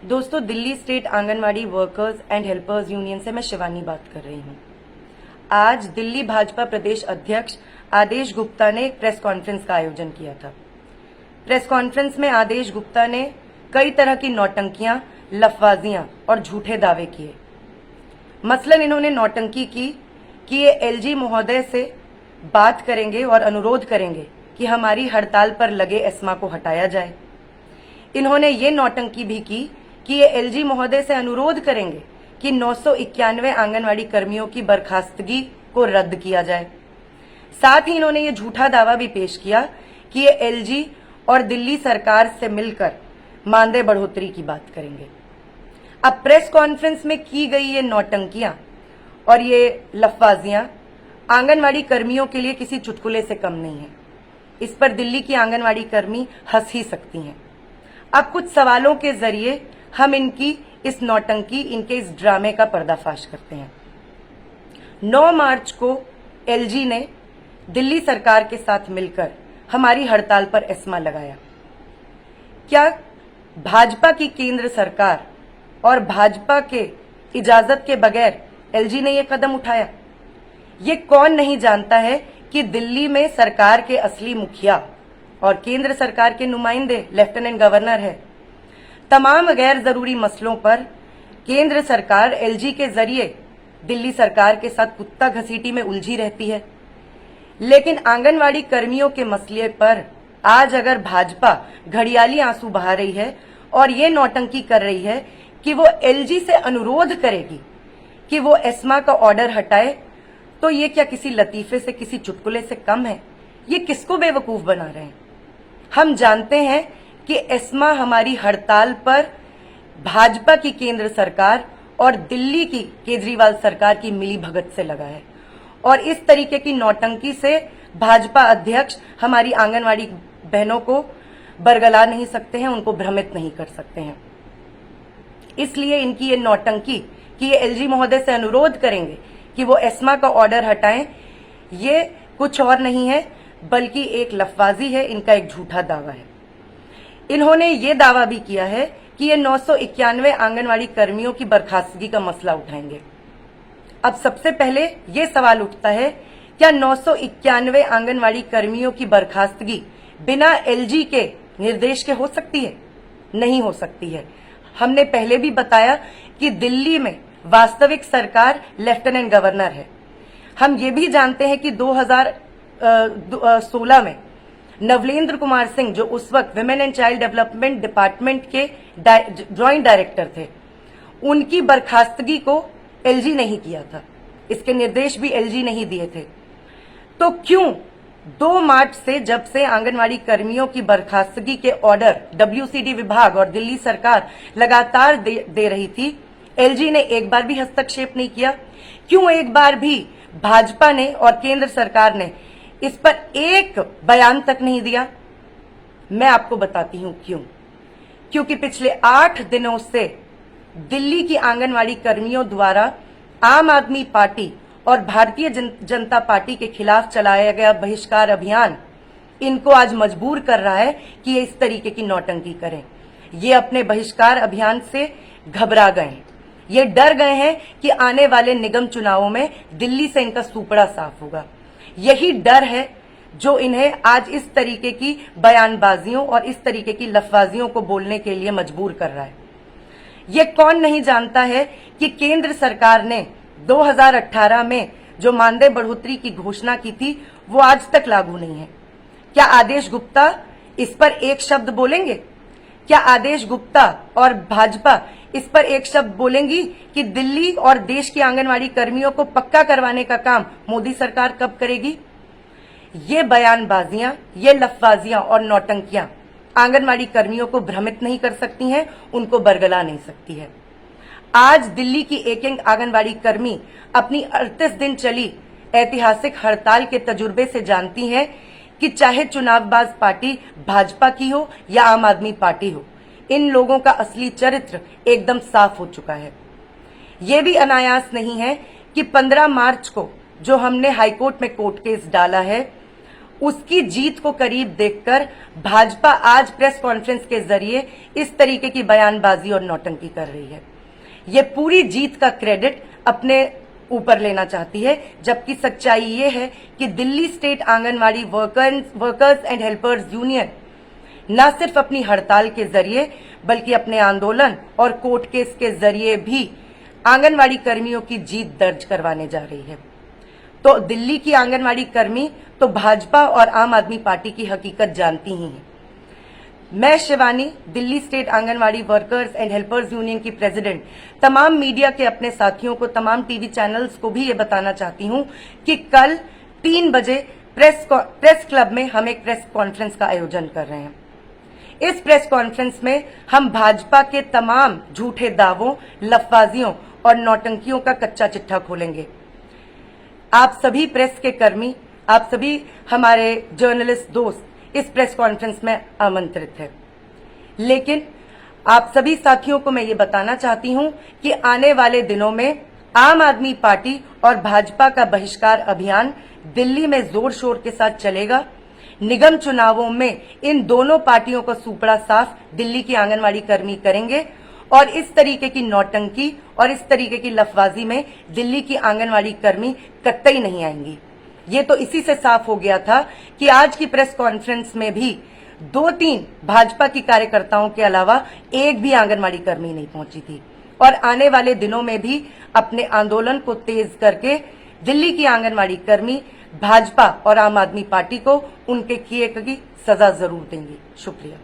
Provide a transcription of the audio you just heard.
दोस्तों, Delhi state anganwadi workers and helpers union से मैं शिवानी बात कर रही हूँ। आज दिल्ली भाजपा प्रदेश अध्यक्ष आदेश गुप्ता ने एक प्रेस कॉन्फ्रेंस का आयोजन किया था। प्रेस कॉन्फ्रेंस में आदेश गुप्ता ने कई तरह की नौटंकियां, लफवाजियां और झूठे दावे किए। मसलन इन्होंने नौटंकी की कि ये एलजी महोदय से बात करेंगे और अनुरोध करेंगे कि हमारी हड़ताल पर लगे एस्मा को हटाया जाए। इन्होंने ये नौटंकी भी की कि ये एलजी महोदय से अनुरोध करेंगे कि 991 आंगनवाड़ी कर्मियों की बर्खास्तगी को रद्द किया जाए। साथ ही इन्होंने ये झूठा दावा भी पेश किया कि ये एलजी और दिल्ली सरकार से मिलकर मानदेय बढ़ोतरी की बात करेंगे। अब प्रेस कॉन्फ्रेंस में की गई ये नौटंकियां और ये लफवाजियां आंगनवाड़ी कर्मियों के लिए किसी चुटकुले से कम नहीं है। इस पर दिल्ली की आंगनवाड़ी कर्मी हंस ही सकती हैं। अब कुछ सवालों के जरिए हम इनकी इस नौटंकी, इनके इस ड्रामे का पर्दाफाश करते हैं। 9 मार्च को एलजी ने दिल्ली सरकार के साथ मिलकर हमारी हड़ताल पर एस्मा लगाया। क्या भाजपा की केंद्र सरकार और भाजपा के इजाजत के बगैर एलजी ने यह कदम उठाया? ये कौन नहीं जानता है कि दिल्ली में सरकार के असली मुखिया और केंद्र सरकार के नुमाइंदे लेफ्टिनेंट गवर्नर है। तमाम गैर जरूरी मसलों पर केंद्र सरकार एलजी के जरिए दिल्ली सरकार के साथ कुत्ता घसीटी में उलझी रहती है। लेकिन आंगनवाड़ी कर्मियों के मसले पर आज अगर भाजपा घड़ियाली आंसू बहा रही है और ये नौटंकी कर रही है कि वो एलजी से अनुरोध करेगी कि वो एस्मा का ऑर्डर हटाए, तो ये क्या किसी लतीफे से, किसी चुटकुले से कम है? ये किसको बेवकूफ बना रहे हैं? हम जानते हैं कि एस्मा हमारी हड़ताल पर भाजपा की केंद्र सरकार और दिल्ली की केजरीवाल सरकार की मिलीभगत से लगा है और इस तरीके की नौटंकी से भाजपा अध्यक्ष हमारी आंगनवाड़ी बहनों को बरगला नहीं सकते हैं, उनको भ्रमित नहीं कर सकते हैं। इसलिए इनकी ये नौटंकी कि ये एलजी महोदय से अनुरोध करेंगे कि वो एस्मा का ऑर्डर हटाएं, ये कुछ और नहीं है बल्कि एक लफवाजी है, इनका एक झूठा दावा है। इन्होंने ये दावा भी किया है कि ये 991 आंगनवाड़ी कर्मियों की बर्खास्तगी का मसला उठाएंगे। अब सबसे पहले ये सवाल उठता है, क्या 991 आंगनवाड़ी कर्मियों की बर्खास्तगी बिना एलजी के निर्देश के हो सकती है? नहीं हो सकती है। हमने पहले भी बताया कि दिल्ली में वास्तविक सरकार लेफ्टिनेंट गवर्नर है। हम ये भी जानते हैं कि 2016 में नवलेंद्र कुमार सिंह, जो उस वक्त women and child development department के ज्वाइंट डायरेक्टर थे, उनकी बर्खास्तगी को एलजी नहीं किया था। इसके निर्देश भी एलजी नहीं दिए थे। तो क्यों 2 मार्च से, जब से आंगनवाड़ी कर्मियों की बर्खास्तगी के ऑर्डर डब्ल्यूसीडी विभाग और दिल्ली सरकार लगातार दे रही थी, एलजी ने एक बार भी हस्तक्षेप नहीं किया? क्यों एक बार भी भाजपा ने और केंद्र सरकार ने इस पर एक बयान तक नहीं दिया? मैं आपको बताती हूं क्यों। क्योंकि पिछले 8 दिनों से दिल्ली की आंगनवाड़ी कर्मियों द्वारा आम आदमी पार्टी और भारतीय जनता पार्टी के खिलाफ चलाया गया बहिष्कार अभियान इनको आज मजबूर कर रहा है कि ये इस तरीके की नौटंकी करें। ये अपने बहिष्कार अभियान से घबरा गए हैं। ये डर गए हैं कि आने वाले निगम चुनावों में दिल्ली से इनका सूपड़ा साफ होगा। यही डर है जो इन्हें आज इस तरीके की बयानबाजियों और इस तरीके की लफवाजियों को बोलने के लिए मजबूर कर रहा है। ये कौन नहीं जानता है कि केंद्र सरकार ने 2018 में जो मानदेय बढ़ोतरी की घोषणा की थी वो आज तक लागू नहीं है। क्या आदेश गुप्ता इस पर एक शब्द बोलेंगे? क्या आदेश गुप्ता और भाजपा इस पर एक शब्द बोलेंगी कि दिल्ली और देश की आंगनवाड़ी कर्मियों को पक्का करवाने का काम मोदी सरकार कब करेगी? ये बयानबाजियां, ये लफबाजियां और नौटंकियां आंगनवाड़ी कर्मियों को भ्रमित नहीं कर सकती हैं, उनको बरगला नहीं सकती है। आज दिल्ली की एक आंगनवाड़ी कर्मी अपनी 38 दिन चली ऐतिहासिक हड़ताल के तजुर्बे से जानती हैं कि चाहे चुनावबाज पार्टी भाजपा की हो या आम आदमी पार्टी हो, इन लोगों का असली चरित्र एकदम साफ हो चुका है। ये भी अनायास नहीं है कि 15 मार्च को जो हमने हाईकोर्ट में कोर्ट केस डाला है, उसकी जीत को करीब देखकर भाजपा आज प्रेस कॉन्फ्रेंस के जरिए इस तरीके की बयानबाजी और नौटंकी कर रही है। ये पूरी जीत का क्रेडिट अपने ऊपर लेना चाहती है, जबकि सच्चाई ये है कि Delhi state anganwadi workers and helpers union न सिर्फ अपनी हड़ताल के जरिए बल्कि अपने आंदोलन और कोर्ट केस के जरिए भी आंगनवाड़ी कर्मियों की जीत दर्ज करवाने जा रही है। तो दिल्ली की आंगनवाड़ी कर्मी तो भाजपा और आम आदमी पार्टी की हकीकत जानती ही हैं। मैं Shivani, Delhi state anganwadi workers and helpers union की प्रेसिडेंट, तमाम मीडिया के अपने साथियों को, तमाम टीवी चैनल्स को भी ये बताना चाहती हूं कि कल 3 बजे प्रेस क्लब में हम एक प्रेस कॉन्फ्रेंस का आयोजन कर रहे हैं। इस प्रेस कॉन्फ्रेंस में हम भाजपा के तमाम झूठे दावों, लफबाजियों और नौटंकियों का कच्चा चिट्ठा खोलेंगे। आप सभी प्रेस के कर्मी, आप सभी हमारे जर्नलिस्ट दोस्त इस प्रेस कॉन्फ्रेंस में आमंत्रित है। लेकिन आप सभी साथियों को मैं ये बताना चाहती हूं कि आने वाले दिनों में आम आदमी पार्टी और भाजपा का बहिष्कार अभियान दिल्ली में जोर शोर के साथ चलेगा। निगम चुनावों में इन दोनों पार्टियों का सूपड़ा साफ दिल्ली की आंगनवाड़ी कर्मी करेंगे और इस तरीके की नौटंकी और इस तरीके की लफबाजी में दिल्ली की आंगनवाड़ी कर्मी कतई नहीं आएंगी। ये तो इसी से साफ हो गया था कि आज की प्रेस कॉन्फ्रेंस में भी 2-3 भाजपा की कार्यकर्ताओं के अलावा एक भी आंगनवाड़ी कर्मी नहीं पहुंची थी और आने वाले दिनों में भी अपने आंदोलन को तेज करके दिल्ली की आंगनवाड़ी कर्मी भाजपा और आम आदमी पार्टी को उनके किए की सजा जरूर देंगी। शुक्रिया।